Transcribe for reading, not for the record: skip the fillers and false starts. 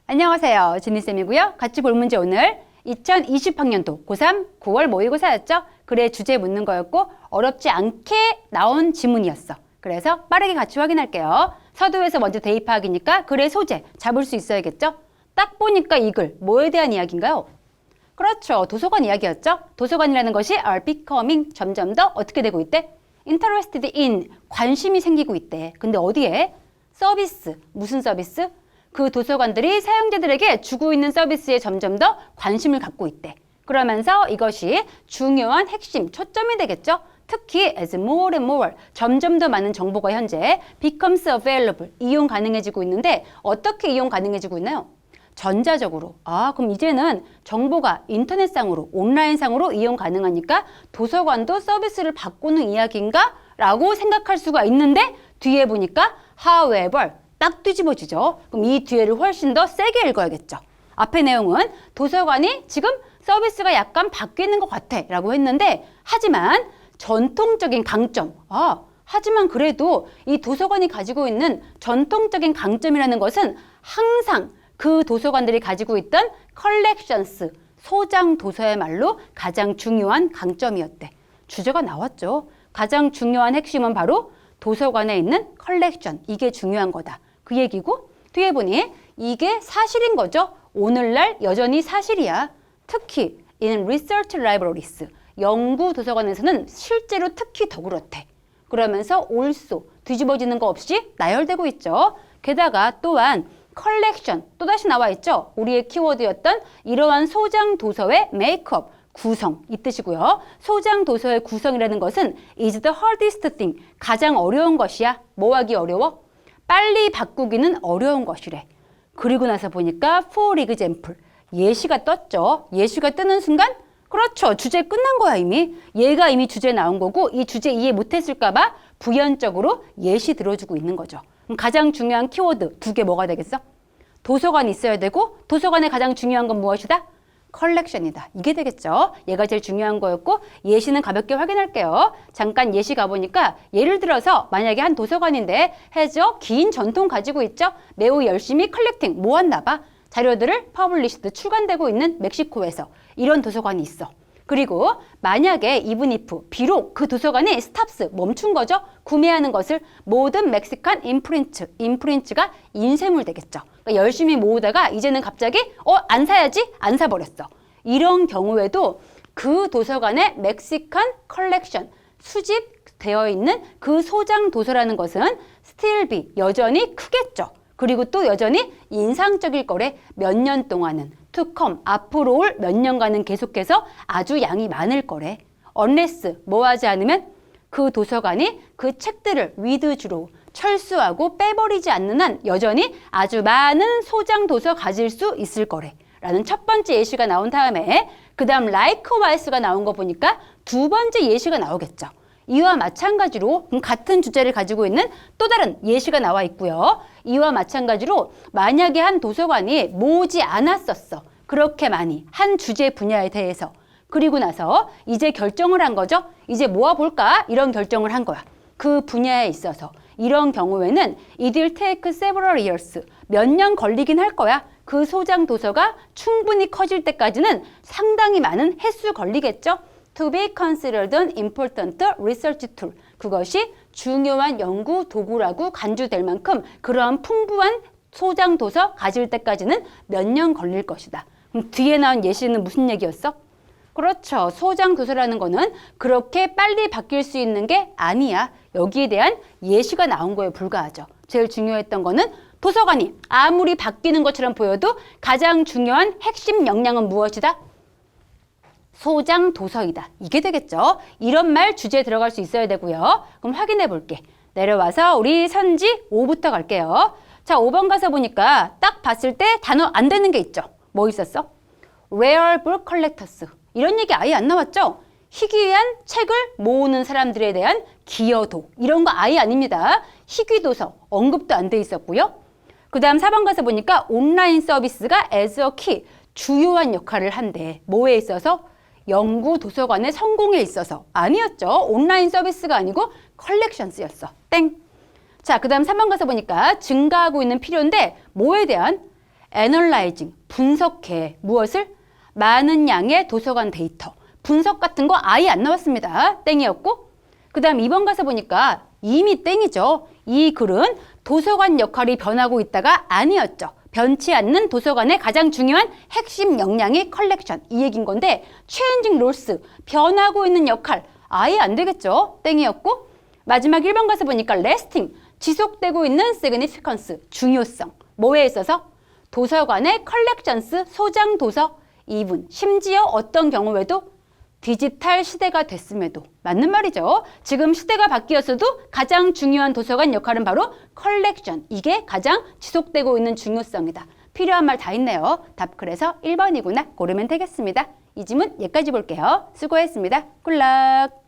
안녕하세요. 지니쌤이고요. 같이 볼 문제 오늘 2020학년도 고3 9월 모의고사였죠. 글의 주제 묻는 거였고 어렵지 않게 나온 지문이었어. 그래서 빠르게 같이 확인할게요. 서두에서 먼저 대입하기니까 글의 소재 잡을 수 있어야겠죠. 딱 보니까 이 글 뭐에 대한 이야기인가요? 그렇죠. 도서관 이야기였죠. 도서관이라는 것이 are becoming 점점 더 어떻게 되고 있대? interested in 관심이 생기고 있대. 근데 어디에? 서비스. 무슨 서비스? 그 도서관들이 사용자들에게 주고 있는 서비스에 점점 더 관심을 갖고 있대. 그러면서 이것이 중요한 핵심, 초점이 되겠죠. 특히 as more and more, 점점 더 많은 정보가 현재 becomes available, 이용 가능해지고 있는데 어떻게 이용 가능해지고 있나요? 전자적으로. 그럼 이제는 정보가 인터넷상으로, 온라인상으로 이용 가능하니까 도서관도 서비스를 바꾸는 이야기인가? 라고 생각할 수가 있는데 뒤에 보니까 however, 딱 뒤집어지죠. 그럼 이 뒤에를 훨씬 더 세게 읽어야겠죠. 앞의 내용은 도서관이 지금 서비스가 약간 바뀌는 것 같아 라고 했는데 하지만 전통적인 강점, 하지만 그래도 이 도서관이 가지고 있는 전통적인 강점이라는 것은 항상 그 도서관들이 가지고 있던 컬렉션스, 소장 도서야말로 가장 중요한 강점이었대. 주제가 나왔죠. 가장 중요한 핵심은 바로 도서관에 있는 컬렉션, 이게 중요한 거다. 그 얘기고 뒤에 보니 이게 사실인 거죠. 오늘날 여전히 사실이야. 특히 in research libraries, 연구 도서관에서는 실제로 특히 더 그렇대. 그러면서 also, 뒤집어지는 거 없이 나열되고 있죠. 게다가 또한 컬렉션, 또다시 나와 있죠. 우리의 키워드였던 이러한 소장 도서의 메이크업, 구성, 이 뜻이고요. 소장 도서의 구성이라는 것은 is the hardest thing, 가장 어려운 것이야. 뭐 하기 어려워? 빨리 바꾸기는 어려운 것이래. 그리고 나서 보니까 for example, 예시가 떴죠. 예시가 뜨는 순간 그렇죠. 주제 끝난 거야 이미. 얘가 이미 주제 나온 거고 이 주제 이해 못했을까 봐 부연적으로 예시 들어주고 있는 거죠. 그럼 가장 중요한 키워드 두 개 뭐가 되겠어? 도서관이 있어야 되고 도서관의 가장 중요한 건 무엇이다? 컬렉션이다. 이게 되겠죠. 얘가 제일 중요한 거였고 예시는 가볍게 확인할게요. 잠깐 예시 가보니까 예를 들어서 만약에 한 도서관인데 해죠. 긴 전통 가지고 있죠. 매우 열심히 컬렉팅 모았나 봐. 자료들을 퍼블리시드 출간되고 있는 멕시코에서 이런 도서관이 있어. 그리고 만약에 even if 비록 그 도서관이 스탑스 멈춘 거죠. 구매하는 것을 모든 멕시칸 인프린츠가 인쇄물 되겠죠. 그러니까 열심히 모으다가 이제는 갑자기 안 사야지 안 사버렸어. 이런 경우에도 그 도서관의 멕시칸 컬렉션 수집되어 있는 그 소장 도서라는 것은 still be 여전히 크겠죠. 그리고 또 여전히 인상적일 거래. 몇 년 동안은 to come 앞으로 올 몇 년간은 계속해서 아주 양이 많을 거래. unless 뭐 하지 않으면 그 도서관이 그 책들을 withdraw 철수하고 빼버리지 않는 한 여전히 아주 많은 소장 도서 가질 수 있을 거래. 라는 첫 번째 예시가 나온 다음에 그 다음 likewise가 나온 거 보니까 두 번째 예시가 나오겠죠. 이와 마찬가지로 같은 주제를 가지고 있는 또 다른 예시가 나와 있고요. 이와 마찬가지로 만약에 한 도서관이 모으지 않았었어. 그렇게 많이 한 주제 분야에 대해서. 그리고 나서 이제 결정을 한 거죠. 이제 모아볼까? 이런 결정을 한 거야. 그 분야에 있어서. 이런 경우에는 it will take several years. 몇 년 걸리긴 할 거야. 그 소장 도서가 충분히 커질 때까지는 상당히 많은 횟수 걸리겠죠. To be considered an important research tool. 그것이 중요한 연구 도구라고 간주될 만큼 그러한 풍부한 소장 도서 가질 때까지는 몇 년 걸릴 것이다. 그럼 뒤에 나온 예시는 무슨 얘기였어? 그렇죠. 소장 도서라는 거는 그렇게 빨리 바뀔 수 있는 게 아니야. 여기에 대한 예시가 나온 거에 불과하죠. 제일 중요했던 거는 도서관이 아무리 바뀌는 것처럼 보여도 가장 중요한 핵심 역량은 무엇이다? 소장 도서이다. 이게 되겠죠. 이런 말 주제에 들어갈 수 있어야 되고요. 그럼 확인해 볼게. 내려와서 우리 선지 5부터 갈게요. 자, 5번 가서 보니까 딱 봤을 때 단어 안 되는 게 있죠. 뭐 있었어? Rare book collectors. 이런 얘기 아예 안 나왔죠? 희귀한 책을 모으는 사람들에 대한 기여도. 이런 거 아예 아닙니다. 희귀도서 언급도 안 돼 있었고요. 그 다음 4번 가서 보니까 온라인 서비스가 as a key. 주요한 역할을 한대. 뭐에 있어서? 연구 도서관의 성공에 있어서. 아니었죠. 온라인 서비스가 아니고 컬렉션스였어. 땡. 자, 그 다음 3번 가서 보니까 증가하고 있는 필요인데 뭐에 대한? analyzing, 분석해. 무엇을? 많은 양의 도서관 데이터. 분석 같은 거 아예 안 나왔습니다. 땡이었고. 그 다음 2번 가서 보니까 이미 땡이죠. 이 글은 도서관 역할이 변하고 있다가 아니었죠. 변치 않는 도서관의 가장 중요한 핵심 역량이 컬렉션. 이 얘기인 건데 changing roles, 변하고 있는 역할. 아예 안 되겠죠. 땡이었고. 마지막 1번 가서 보니까 lasting, 지속되고 있는 significance, 중요성. 뭐에 있어서? 도서관의 컬렉션스, 소장 도서. even, 심지어 어떤 경우에도 디지털 시대가 됐음에도. 맞는 말이죠. 지금 시대가 바뀌었어도 가장 중요한 도서관 역할은 바로 컬렉션. 이게 가장 지속되고 있는 중요성이다. 필요한 말 다 있네요. 답 그래서 1번이구나 고르면 되겠습니다. 이 지문 여기까지 볼게요. 수고했습니다. 굿락.